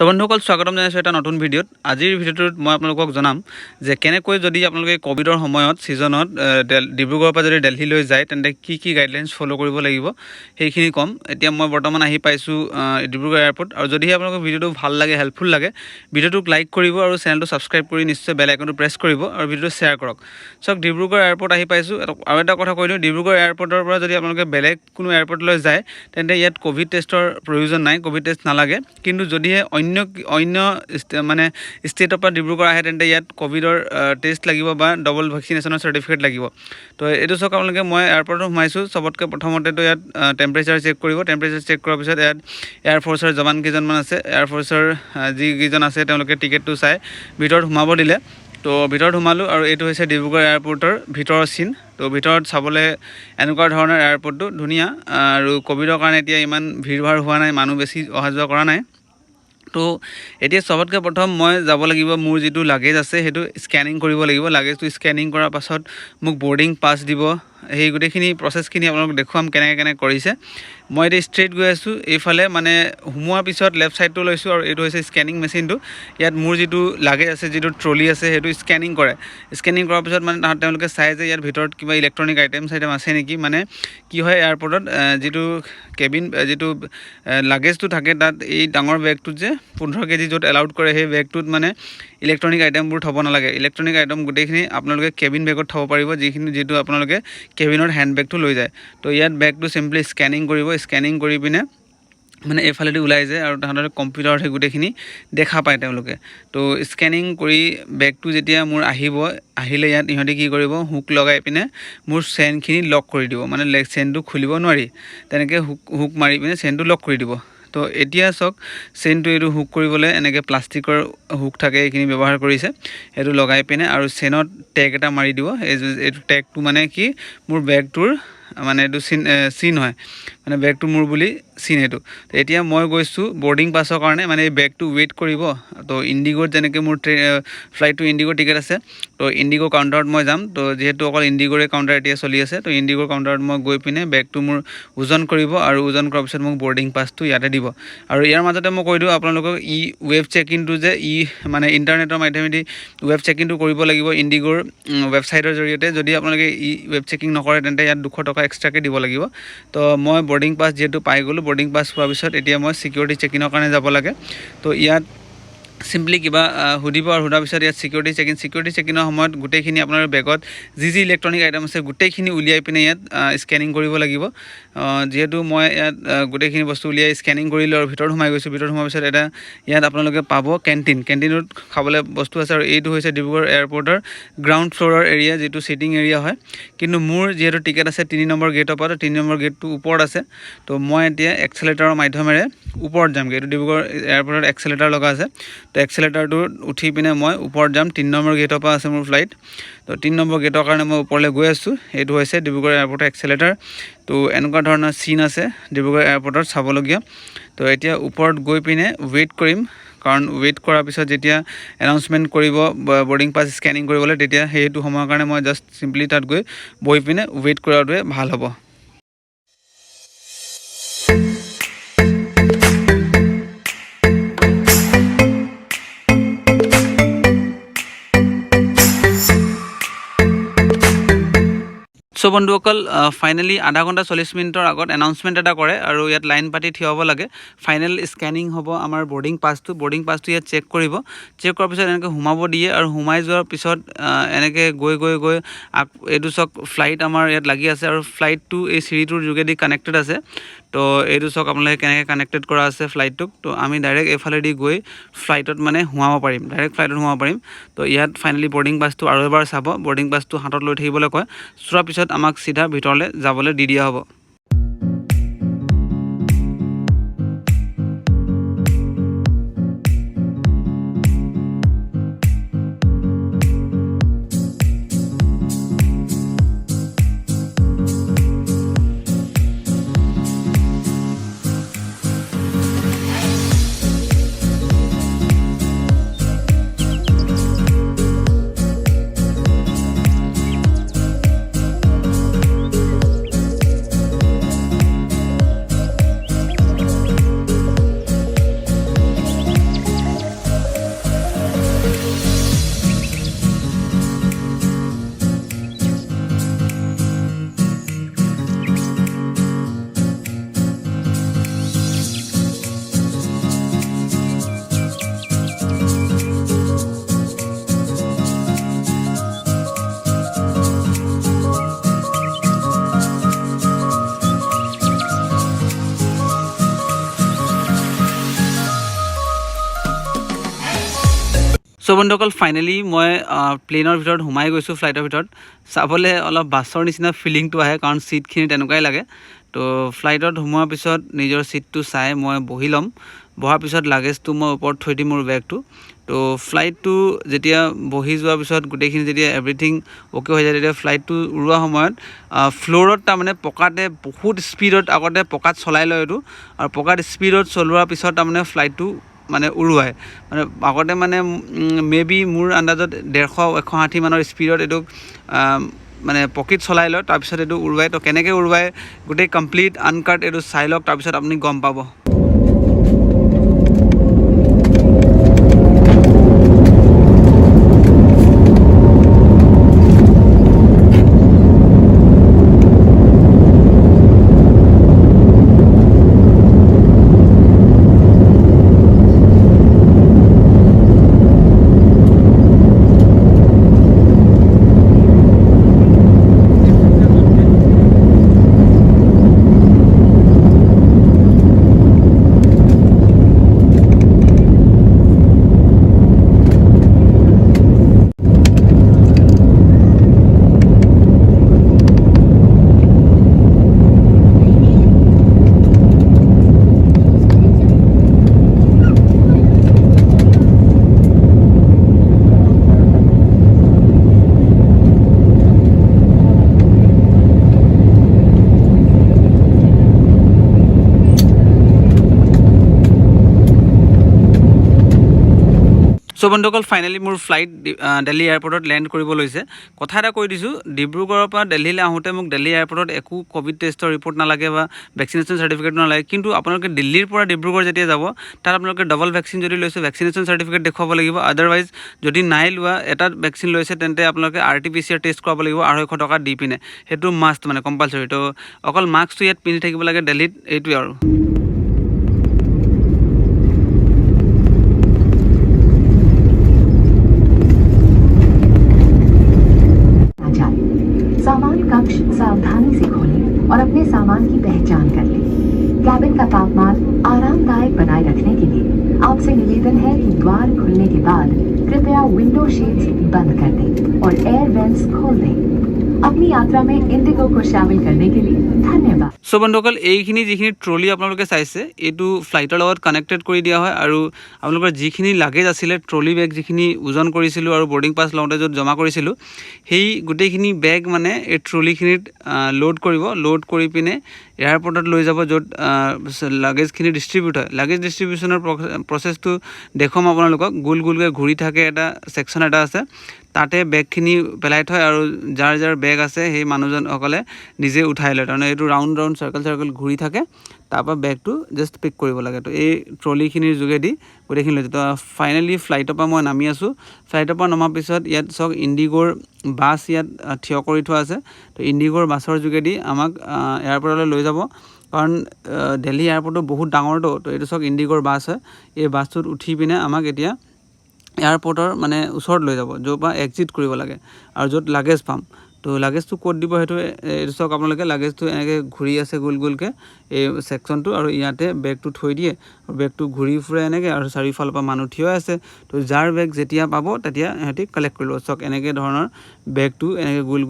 বন্ধুসকল স্বাগতম জনাইছোঁ এটা নতুন ভিডিঅ'ত। আজিৰ ভিডিঅ'টোত মই আপোনালোকক জনাম যে কেনেকৈ যদি আপোনালোকে কোভিডৰ সময়ত ছিজনত ডিব্ৰুগড়ৰ পৰা যদি দিল্লীলৈ যায় তেন্তে কি কি গাইডলাইনছ ফ'ল' কৰিব লাগিব সেইখিনি ক'ম। এতিয়া মই বৰ্তমান আহি পাইছোঁ ডিব্ৰুগড় এয়াৰপৰ্ট, আৰু যদিহে আপোনালোকৰ ভিডিঅ'টো ভাল লাগে, হেল্পফুল লাগে, ভিডিঅ'টোক লাইক কৰিব আৰু চেনেলটো ছাবস্ক্ৰাইব কৰি নিশ্চয় বেল আইকনটো প্ৰেছ কৰিব আৰু ভিডিঅ'টো শ্বেয়াৰ কৰক। চাওক, ডিব্ৰুগড় এয়াৰপৰ্ট আহি পাইছোঁ। আৰু এটা কথা কৈ দিওঁ, ডিব্ৰুগড় এয়াৰপৰ্টৰ পৰা যদি আপোনালোকে বেলেগ কোনো এয়াৰপৰ্টলৈ যায় তেন্তে ইয়াত ক'ভিড টেষ্টৰ প্ৰয়োজন নাই, ক'ভিড টেষ্ট নালাগে। কিন্তু যদিহে অন্য মানে ষ্টেটৰ পৰা ডিব্ৰুগড় আহে তেন্তে ইয়াত ক'ভিডৰ টেষ্ট লাগিব বা ডবল ভেকচিনেশ্যনৰ চাৰ্টিফিকেট লাগিব। তো এইটো চাওক, আপোনালোকে মই এয়াৰপৰ্টত সোমাইছোঁ। চবতকৈ প্ৰথমতেতো ইয়াত টেম্পাৰেচাৰ চেক কৰিব। টেম্পাৰেচাৰ চেক কৰাৰ পিছত ইয়াত এয়াৰফ'ৰ্চৰ জৱান কেইজনমান আছে। এয়াৰফ'ৰ্চৰ যিকেইজন আছে তেওঁলোকে টিকেটটো চাই ভিতৰত সোমাব দিলে। তো ভিতৰত সোমালোঁ, আৰু এইটো হৈছে ডিব্ৰুগড় এয়াৰপৰ্টৰ ভিতৰৰ চিন। তো ভিতৰত চাবলৈ এনেকুৱা ধৰণৰ এয়াৰপৰ্টটো ধুনীয়া, আৰু ক'ভিডৰ কাৰণে এতিয়া ইমান ভিৰ ভাৰ হোৱা নাই, মানুহ বেছি অহা যোৱা কৰা নাই। তো এতিয়া চবতকৈ প্ৰথম মই যাব লাগিব, মোৰ যিটো লাগেজ আছে সেইটো স্কেনিং কৰিব লাগিব। লাগেজটো স্কেনিং কৰাৰ পাছত মোক বৰ্ডিং পাছ দিব। সেই গোটেইখিনি প্ৰচেছখিনি আপোনালোকক দেখুৱাম কেনেকৈ কৰিছে। মই এতিয়া ষ্ট্ৰেইট গৈ আছোঁ এইফালে, মানে সোমোৱাৰ পিছত লেফ্ট ছাইডটো লৈছোঁ, আৰু এইটো হৈছে স্কেনিং মেচিনটো। ইয়াত মোৰ যিটো লাগেজ আছে, যিটো ট্ৰলি আছে, সেইটো স্কেনিং কৰে। স্কেনিং কৰাৰ পিছত মানে তেওঁলোকে চাই যে ইয়াৰ ভিতৰত কিবা ইলেক্ট্ৰনিক আইটেম আছে নেকি। মানে কি হয়, এয়াৰপৰ্টত যিটো কেবিন, যিটো লাগেজটো থাকে, তাত এই ডাঙৰ বেগটোত যে 15 কেজি য'ত এলাউড কৰে, সেই বেগটোত মানে ইলেক্ট্ৰনিক আইটেমবোৰ থ'ব নালাগে। ইলেক্ট্ৰনিক আইটেম গোটেইখিনি আপোনালোকে কেবিন বেগত থ'ব পাৰিব, যিটো আপোনালোকে কেবিনৰ হেণ্ড বেগটো লৈ যায়। তো ইয়াত বেগটো চিম্পলি স্কেনিং কৰিব। স্কেনিং কৰি পিনে মানে এইফালেদি ওলাই যায়, আৰু তাহাঁতৰ কম্পিউটাৰত সেই গোটেইখিনি দেখা পায় তেওঁলোকে। তো স্কেনিং কৰি বেগটো যেতিয়া মোৰ আহিলে ইয়াত ইহঁতে কি কৰিব, হুক লগাই পিনে মোৰ চেইনখিনি লক কৰি দিব। মানে চেইনটো খুলিব নোৱাৰি, তেনেকৈ হুক মাৰি পিনে চেইনটো লক কৰি দিব। তো এতিয়া চাওক, চেইনটো এইটো হুক কৰিবলৈ এনেকৈ প্লাষ্টিকৰ হুক থাকে, এইখিনি ব্যৱহাৰ কৰিছে। সেইটো লগাই পিনে আৰু চেইনত টেগ এটা মাৰি দিব। এইটো টেগটো মানে কি, মোৰ বেগটোৰ মানে এইটো চিন হয়, মানে বেগটো মোৰ বুলি চিন এইটো। তো এতিয়া মই গৈছোঁ বৰ্ডিং পাছৰ কাৰণে, মানে এই বেগটো ৱেইট কৰিব। তো ইণ্ডিগ'ত যেনেকৈ মোৰ ফ্লাইটটো ইণ্ডিগ'ৰ টিকেট আছে, তো ইণ্ডিগ' কাউণ্টাৰত মই যাম। তো যিহেতু অকল ইণ্ডিগ'ৰে কাউণ্টাৰ এতিয়া চলি আছে, তো ইণ্ডিগ'ৰ কাউণ্টাৰত মই গৈ পিনে বেগটো মোৰ ওজন কৰিব, আৰু ওজন কৰাৰ পিছত মোক বৰ্ডিং পাছটো ইয়াতে দিব। আৰু ইয়াৰ মাজতে মই কৈ দিওঁ আপোনালোকক, ৱেব চেক ইনটো যে মানে ইণ্টাৰনেটৰ মাধ্যমেদি ৱেব চেক ইনটো কৰিব লাগিব ইণ্ডিগ'ৰ ৱেবছাইটৰ জৰিয়তে। যদি আপোনালোকে ৱেব চেকিং নকৰে তেন্তে ইয়াত 200 টকা এক্সট্ৰাকৈ দিব লাগিব। তো মই বৰ্ডিং পাছ যিহেতু পাই গ'লোঁ, বৰ্ডিং পাছ পোৱাৰ পিছত এতিয়া মই ছিকিউৰিটি চেকিনৰ কাৰণে যাব লাগে। তো ইয়াত চিম্পলি কিবা সুধিব, আৰু সোধাৰ পিছত ইয়াত ছিকিউৰিটি চেকিনৰ সময়ত গোটেইখিনি আপোনাৰ বেগত যি ইলেক্ট্ৰনিক আইটেম আছে গোটেইখিনি উলিয়াই পিনে ইয়াত স্কেনিং কৰিব লাগিব। যিহেতু মই ইয়াত গোটেইখিনি বস্তু উলিয়াই স্কেনিং কৰিলোঁ আৰু ভিতৰত সোমাই গৈছোঁ। ভিতৰত সোমোৱাৰ পিছত ইয়াত আপোনালোকে পাব কেণ্টিনত খাবলৈ বস্তু আছে। আৰু এইটো হৈছে ডিব্ৰুগড় এয়াৰপৰ্টৰ গ্ৰাউণ্ড ফ্ল'ৰৰ এৰিয়া, যিটো ছিটিং এৰিয়া হয়। কিন্তু মোৰ যিহেতু টিকেট আছে 3 নম্বৰ গেটৰ পৰা, 3 নম্বৰ গেটটো ওপৰত আছে। তো মই এতিয়া এক্সেলেটাৰৰ মাধ্যমেৰে ওপৰত যামগৈ। এইটো ডিব্ৰুগড় এয়াৰপৰ্টত এক্সেলেটাৰ লগা আছে। তো এক্সেলেটাৰটো উঠি পিনে মই ওপৰত যাম। 3 নম্বৰ গেটৰ পৰা আছে মোৰ ফ্লাইট। তো 3 নম্বৰ গেটৰ কাৰণে মই ওপৰলৈ গৈ আছোঁ। এইটো হৈছে ডিব্ৰুগড় এয়াৰপৰ্টৰ এক্সেলেটাৰ। তো এনেকুৱা ধৰণৰ চিন আছে ডিব্ৰুগড় এয়াৰপৰ্টত চাবলগীয়া। তো এতিয়া ওপৰত গৈ পিনে ৱেইট কৰিম, কাৰণ ৱেইট কৰাৰ পিছত যেতিয়া এনাউন্সমেণ্ট কৰিব বৰ্ডিং পাছ স্কেনিং কৰিবলৈ, তেতিয়া সেইটো সময়ৰ কাৰণে মই জাষ্ট চিম্পলি তাত গৈ বহি পিনে ৱেইট কৰাটোৱে ভাল হ'ব। বন্ধুসকল, ফাইনেলি আধা ঘণ্টা 40 মিনিটৰ আগত এনাউন্সমেণ্ট এটা কৰে, আৰু ইয়াত লাইন পাতি থিয় হ'ব লাগে। ফাইনেল স্কেনিং হ'ব আমাৰ বৰ্ডিং পাছটো ইয়াত চেক কৰিব। চেক কৰাৰ পিছত এনেকৈ সোমাব দিয়ে, আৰু সোমাই যোৱাৰ পিছত এনেকৈ গৈ এইটো চাওক, ফ্লাইট আমাৰ ইয়াত লাগি আছে, আৰু ফ্লাইটটো এই চিৰিটোৰ যোগেদি কানেক্টেড আছে। তো এইটো চাওক আপোনালোকে কেনেকৈ কানেক্টেড কৰা আছে ফ্লাইটটোক। তো আমি ডাইৰেক্ট এইফালেদি গৈ ফ্লাইটত মানে সোমাব পাৰিম, তো ইয়াত ফাইনেলি বৰ্ডিং পাছটো আৰু এবাৰ চাব। বৰ্ডিং পাছটো হাতত লৈ থাকিবলৈ কয়। চোৱাৰ পিছত আমাক চিধা ভিতৰলৈ যাবলৈ দি দিয়া হ'ব। সো বন্ধুসকল ফাইনেলি মই প্লেনৰ ভিতৰত সোমাই গৈছোঁ ফ্লাইটৰ ভিতৰত চাবলৈ অলপ বাছৰ নিচিনা ফিলিংটো আহে কাৰণ ছিটখিনি তেনেকুৱাই লাগে তো ফ্লাইটত সোমোৱাৰ পিছত নিজৰ ছিটটো চাই মই বহি ল'ম বহাৰ পিছত লাগেজটো মই ওপৰত থৈ দিম মোৰ বেগটো তো ফ্লাইটটো যেতিয়া বহি যোৱাৰ পিছত গোটেইখিনি যেতিয়া এভৰিথিং অ'কে হৈ যায় তেতিয়া ফ্লাইটটো উৰোৱা সময়ত ফ্ল'ৰত তাৰমানে পকাতে বহুত স্পীডত আগতে পকাত চলাই লয় এইটো আৰু পকাত স্পীডত চলোৱাৰ পিছত তাৰমানে ফ্লাইটটো মানে উৰুৱাই মানে আগতে মানে মেবি মোৰ আন্দাজত 150-160 মানৰ স্পীডত এইটো মানে পকেট চলাই লয় তাৰপিছত এইটো উৰুৱাই তো কেনেকৈ উৰুৱাই গোটেই কমপ্লিট আনকাট এইটো চাই লওক তাৰপিছত আপুনি গম পাব সো বন্ধুসকল ফাইনেলি মোৰ ফ্লাইট দিল্লী এয়াৰপৰ্টত লেণ্ড কৰিব লৈছে কথা এটা কৈ দিছোঁ ডিব্ৰুগড়ৰ পৰা দিল্লীলৈ আহোঁতে মোক দিল্লী এয়াৰপৰ্টত একো ক'ভিড টেষ্টৰ ৰিপৰ্ট নালাগে বা ভেকচিনেশ্যন চাৰ্টিফিকেট নালাগে কিন্তু আপোনালোকে দিল্লীৰ পৰা ডিব্ৰুগড় যেতিয়া যাব তাত আপোনালোকে ডাবল ভেকচিন যদি লৈছে ভেকচিনেশ্যন চাৰ্টিফিকেট দেখুৱাব লাগিব আদাৰৱাইজ যদি নাই লোৱা এটা ভেকচিন লৈছে তেন্তে আপোনালোকে RT-PCR টেষ্ট কৰাব লাগিব 250 টকা দি পিনে সেইটো মাষ্ট মানে কম্পালচৰি তো অকল মাস্কটো ইয়াত পিন্ধি থাকিব লাগে দিল্লীত এইটোৱে আৰু सामान कक्ष सावधानी से खोलें और अपने सामान की पहचान कर लें। कैबिन का तापमान आरामदायक बनाए रखने के लिए आपसे निवेदन है कि द्वार खुलने के बाद कृपया विंडो शेड्स बंद कर दें और एयर वेंट्स खोल दें। अपनी यात्रा में इंडिगो को शामिल करने के लिए धन्यवाद। সো বন্ধুসকল এইখিনি যিখিনি ট্ৰলি আপোনালোকে চাইছে এইটো ফ্লাইটৰ লগত কানেক্টেড কৰি দিয়া হয় আৰু আপোনালোকৰ যিখিনি লাগেজ আছিলে ট্ৰলি বেগ যিখিনি ওজন কৰিছিলোঁ আৰু বৰ্ডিং পাছ লওঁতে য'ত জমা কৰিছিলোঁ সেই গোটেইখিনি বেগ মানে এই ট্ৰলিখিনিত লোড কৰিব লোড কৰি পিনে এয়াৰপৰ্টত লৈ যাব য'ত লাগেজখিনি ডিষ্ট্ৰিবিউট হয় লাগেজ ডিষ্ট্ৰিবিউশ্যনৰ প্ৰচেছটো দেখুৱাম আপোনালোকক গোল গোলকৈ ঘূৰি থাকে এটা ছেকশ্যন এটা আছে তাতে বেগখিনি পেলাই থয় আৰু যাৰ যাৰ বেগ আছে সেই মানুহজনসকলে নিজে উঠাই লয় তাৰমানে এইটো ৰাউণ্ড চাৰ্কেল ঘূৰি থাকে তাৰপৰা বেগটো জাষ্ট পিক কৰিব লাগে তো এই ট্ৰলিখিনিৰ যোগেদি গোটেইখিনি লৈ যায় তো ফাইনেলি ফ্লাইটৰ পৰা মই নামি আছোঁ ফ্লাইটৰ পৰা নমাৰ পিছত ইয়াত চাওক ইণ্ডিগ'ৰ বাছ ইয়াত থিয় কৰি থোৱা আছে তো ইণ্ডিগ'ৰ বাছৰ যোগেদি আমাক এয়াৰপৰ্টলৈ লৈ যাব কাৰণ দিল্লী এয়াৰপৰ্টটো বহুত ডাঙৰটো তো এইটো চাওক ইণ্ডিগ'ৰ বাছ হয় এই বাছটোত উঠি পিনে আমাক এতিয়া এয়াৰপৰ্টৰ মানে ওচৰত লৈ যাব য'ৰ পৰা এক্সিট কৰিব লাগে আৰু য'ত লাগেজ পাম তো লাগেজটো ক'ত দিব সেইটো এইটো চাওক আপোনালোকে লাগেজটো এনেকৈ ঘূৰি আছে গোল গোলকৈ এই ছেকশ্যনটো আৰু ইয়াতে বেগটো থৈ দিয়ে আৰু বেগটো ঘূৰি ফুৰে এনেকৈ আৰু চাৰিওফালৰ পৰা মানুহ থিয় আছে তো যাৰ বেগ যেতিয়া পাব তেতিয়া সিহঁতি কালেক্ট কৰিব চাওক এনেকৈ ধৰণৰ বেগটো এনেকৈ গোল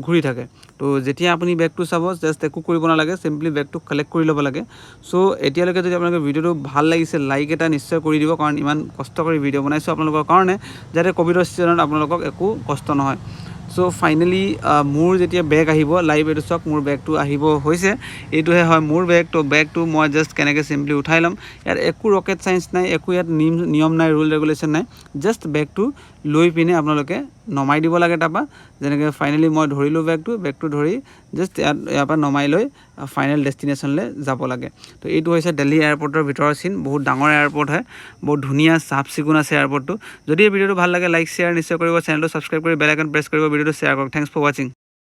ঘূৰি থাকে তো যেতিয়া আপুনি বেগটো চাব জাষ্ট একো কৰিব নালাগে চিম্পলি বেগটো কালেক্ট কৰি ল'ব লাগে চ' এতিয়ালৈকে যদি আপোনালোকে ভিডিঅ'টো ভাল লাগিছে লাইক এটা নিশ্চয় কৰি দিব কাৰণ ইমান কষ্ট কৰি ভিডিঅ' বনাইছোঁ আপোনালোকৰ কাৰণে যাতে ক'ভিডৰ ছিজনত আপোনালোকক একো কষ্ট নহয় সো ফাইনেলি মোৰ যেতিয়া বেগ আহিব লাইভ এইটো চাওক মোৰ বেগটো আহিব হৈছে এইটোহে হয় মোৰ বেগ তো বেগটো মই জাষ্ট কেনেকৈ চিম্পলি উঠাই ল'ম ইয়াত একো ৰকেট চায়েন্স নাই একো ইয়াত নিয়ম নাই ৰুল ৰেগুলেশ্যন নাই জাষ্ট বেগটো লৈ পিনে আপোনালোকে নমাই দিব লাগে তাৰপৰা যেনেকৈ ফাইনেলি মই ধৰিলোঁ বেগটো ধৰি জাষ্ট ইয়াৰ পৰা নমাই লৈ ফাইনেল ডেষ্টিনেশ্যনলৈ যাব লাগে তো এইটো হৈছে দিল্লী এয়াৰপৰ্টৰ ভিতৰৰ চিন বহুত ডাঙৰ এয়াৰপৰ্ট হয় বহুত ধুনীয়া চাফ চিকুণ আছে এয়াৰপৰ্টটো যদি এই ভিডিঅ'টো ভাল লাগে লাইক শ্বেয়াৰ নিশ্চয় কৰিব চেনেলটো ছাবস্ক্ৰাইব কৰি বেল আইকন প্ৰেছ কৰিব ভিডিঅ'টো শ্বেয়াৰ কৰক থেংকছ ফৰ ৱাচিং